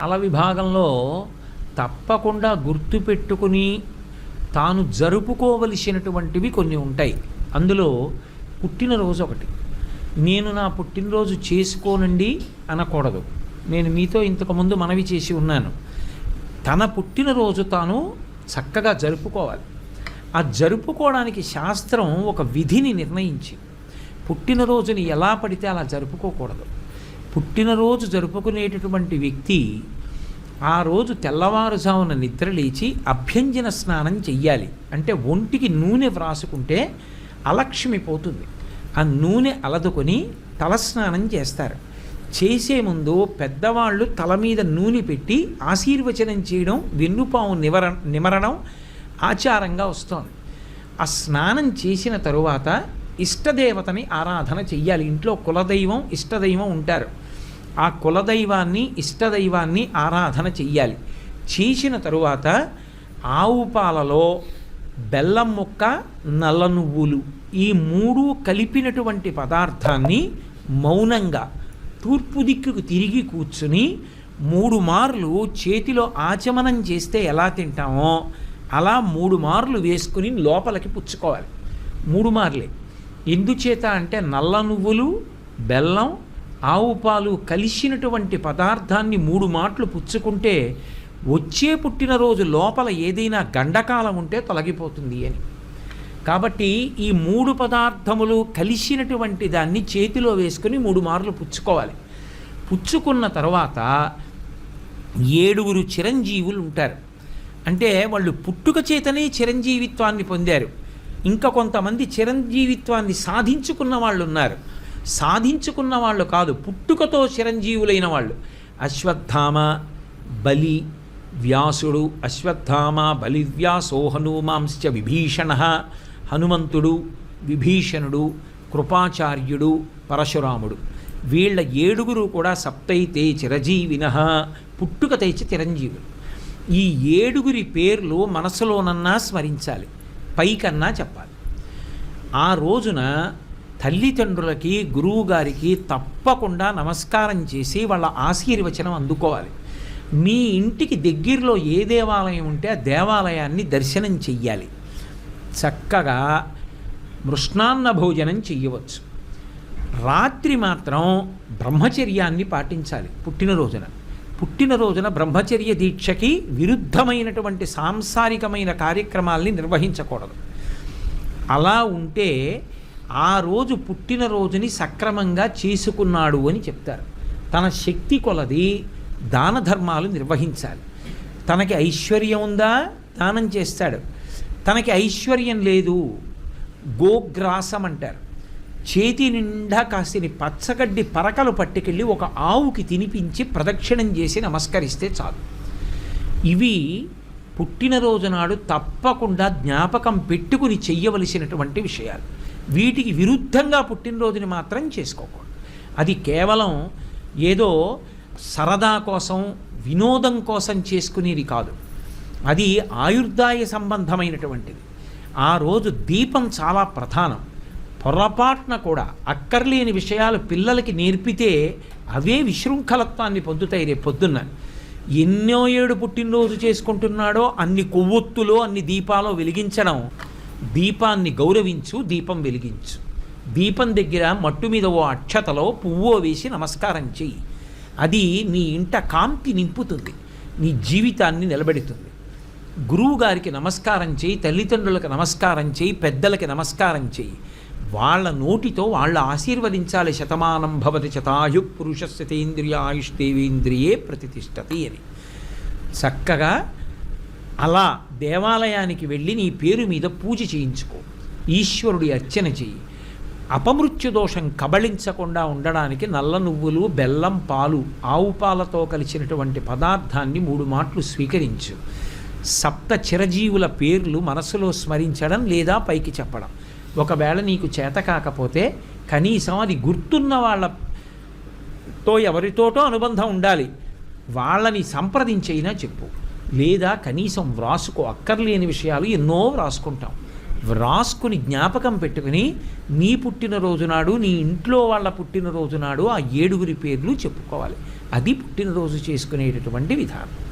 కాల విభాగంలో తప్పకుండా గుర్తుపెట్టుకుని తాను జరుపుకోవలసినటువంటివి కొన్ని ఉంటాయి. అందులో పుట్టినరోజు ఒకటి. నేను నా పుట్టినరోజు చేసుకోనండి అనకూడదు. నేను మీతో ఇంతకుముందు మనవి చేసి ఉన్నాను. తన పుట్టినరోజు తాను చక్కగా జరుపుకోవాలి. ఆ జరుపుకోవడానికి శాస్త్రం ఒక విధిని నిర్ణయించి, పుట్టినరోజుని ఎలా పడితే అలా జరుపుకోకూడదు. పుట్టినరోజు జరుపుకునేటటువంటి వ్యక్తి ఆ రోజు తెల్లవారుజామున నిద్రలేచి అభ్యంజన స్నానం చెయ్యాలి. అంటే ఒంటికి నూనె వ్రాసుకుంటే అలక్ష్మి పోతుంది. ఆ నూనె అలదుకొని తలస్నానం చేస్తారు. చేసే ముందు పెద్దవాళ్ళు తల మీద నూనె పెట్టి ఆశీర్వచనం చేయడం, వెన్నుపాము నిమరణం ఆచారంగా వస్తోంది. ఆ స్నానం చేసిన తరువాత ఇష్టదేవతని ఆరాధన చెయ్యాలి. ఇంట్లో కులదైవం ఇష్టదైవం ఉంటారు. ఆ కులదైవాన్ని ఇష్టదైవాన్ని ఆరాధన చెయ్యాలి. చేసిన తరువాత ఆవు పాలలో బెల్లం ముక్క, నల్ల నువ్వులు ఈ మూడు కలిపినటువంటి పదార్థాన్ని మౌనంగా తూర్పు దిక్కుకు తిరిగి కూర్చుని 3 మార్లు చేతిలో ఆచమనం చేస్తే ఎలా తింటామో అలా 3 మార్లు వేసుకుని లోపలికి పుచ్చుకోవాలి. 3 మార్లే. ఎందుచేత అంటే నల్ల నువ్వులు, బెల్లం, ఆవు పాలు కలిసినటువంటి పదార్థాన్ని 3 మాటలు పుచ్చుకుంటే వచ్చే పుట్టినరోజు లోపల ఏదైనా గండకాలం ఉంటే తొలగిపోతుంది అని. కాబట్టి ఈ 3 పదార్థములు కలిసినటువంటి దాన్ని చేతిలో వేసుకుని 3 మార్లు పుచ్చుకోవాలి. పుచ్చుకున్న తర్వాత 7 చిరంజీవులు ఉంటారు. అంటే వాళ్ళు పుట్టుక చేతనే చిరంజీవిత్వాన్ని పొందారు. ఇంకా కొంతమంది చిరంజీవిత్వాన్ని సాధించుకున్న వాళ్ళు ఉన్నారు. సాధించుకున్న వాళ్ళు కాదు, పుట్టుకతో చిరంజీవులైన వాళ్ళు. అశ్వత్థామ, బలి, వ్యాసుడు. అశ్వత్థామ, బలి, వ్యాసో హనుమాంశ్చ విభీషణ. హనుమంతుడు, విభీషణుడు, కృపాచార్యుడు, పరశురాముడు. వీళ్ళ 7 కూడా సప్తైతే చిరజీవిన, పుట్టుక తెచ్చి చిరంజీవులు. ఈ 7 పేర్లు మనసులోనన్నా స్మరించాలి, పైకన్నా చెప్పాలి. ఆ రోజున తల్లిదండ్రులకి, గురువుగారికి తప్పకుండా నమస్కారం చేసి వాళ్ళ ఆశీర్వచనం అందుకోవాలి. మీ ఇంటికి దగ్గరలో ఏ దేవాలయం ఉంటే ఆ దేవాలయాన్ని దర్శనం చెయ్యాలి. చక్కగా మృష్ణాన్న భోజనం చెయ్యవచ్చు. రాత్రి మాత్రం బ్రహ్మచర్యాన్ని పాటించాలి. పుట్టినరోజున బ్రహ్మచర్య దీక్షకి విరుద్ధమైనటువంటి సాంసారికమైన కార్యక్రమాల్ని నిర్వహించకూడదు. అలా ఉంటే ఆ రోజు పుట్టినరోజుని సక్రమంగా చేసుకున్నాడు అని చెప్తారు. తన శక్తి కొలది దాన ధర్మాలు నిర్వహించాలి. తనకి ఐశ్వర్యం ఉందా, దానం చేస్తాడు. తనకి ఐశ్వర్యం లేదు, గోగ్రాసం అంటారు. చేతి నిండా కాసిని పచ్చగడ్డి పరకలు పట్టుకెళ్ళి ఒక ఆవుకి తినిపించి ప్రదక్షిణం చేసి నమస్కరిస్తే చాలు. ఇవి పుట్టినరోజు నాడు తప్పకుండా జ్ఞాపకం పెట్టుకుని చెయ్యవలసినటువంటి విషయాలు. వీటికి విరుద్ధంగా పుట్టినరోజుని మాత్రం చేసుకోకూడదు. అది కేవలం ఏదో సరదా కోసం, వినోదం కోసం చేసుకునేది కాదు. అది ఆయుర్దాయ సంబంధమైనటువంటిది. ఆ రోజు దీపం చాలా ప్రధానం. పొరపాటున కూడా అక్కర్లేని విషయాలు పిల్లలకి నేర్పితే అవే విశృంఖలత్వాన్ని పొందుతాయి. రేపు పొద్దున్న ఎన్నో 7 పుట్టినరోజు చేసుకుంటున్నాడో అన్ని కొవ్వొత్తులో, అన్ని దీపాలో వెలిగించడం. దీపాన్ని గౌరవించు, దీపం వెలిగించు. దీపం దగ్గర మట్టు మీద ఓ అక్షతలో పువ్వో వేసి నమస్కారం చెయ్యి. అది నీ ఇంట కాంతి నింపుతుంది, నీ జీవితాన్ని నిలబెడుతుంది. గురువుగారికి నమస్కారం చేయి, తల్లిదండ్రులకు నమస్కారం చేయి, పెద్దలకి నమస్కారం చేయి. వాళ్ళ నోటితో వాళ్ళు ఆశీర్వదించాలి. శతమానం భవతి శతాయు పురుషస్యతేంద్రియ ఆయుష్దేవేంద్రియే ప్రతిష్టతి అని. చక్కగా అలా దేవాలయానికి వెళ్ళి నీ పేరు మీద పూజ చేయించుకో, ఈశ్వరుడి అర్చన చెయ్యి. అపమృత్యు దోషం కబళించకుండా ఉండడానికి నల్ల నువ్వులు, బెల్లం, పాలు, ఆవు పాలతో కలిసినటువంటి పదార్థాన్ని 3 మాటలు స్వీకరించు. సప్త చిరజీవుల పేర్లు మనసులో స్మరించడం లేదా పైకి చెప్పడం. ఒకవేళ నీకు చేత కాకపోతే కనీసం అది గుర్తున్న వాళ్ళతో ఎవరితోటో అనుబంధం ఉండాలి, వాళ్ళని సంప్రదించైనా చెప్పు. లేదా కనీసం వ్రాసుకో. అక్కర్లేని విషయాలు ఎన్నో వ్రాసుకుంటాం. వ్రాసుకుని జ్ఞాపకం పెట్టుకుని నీ పుట్టినరోజు నాడు నీ ఇంట్లో వాళ్ళ పుట్టినరోజు నాడు ఆ 7 పేర్లు చెప్పుకోవాలి. అది పుట్టినరోజు చేసుకునేటటువంటి విధానం.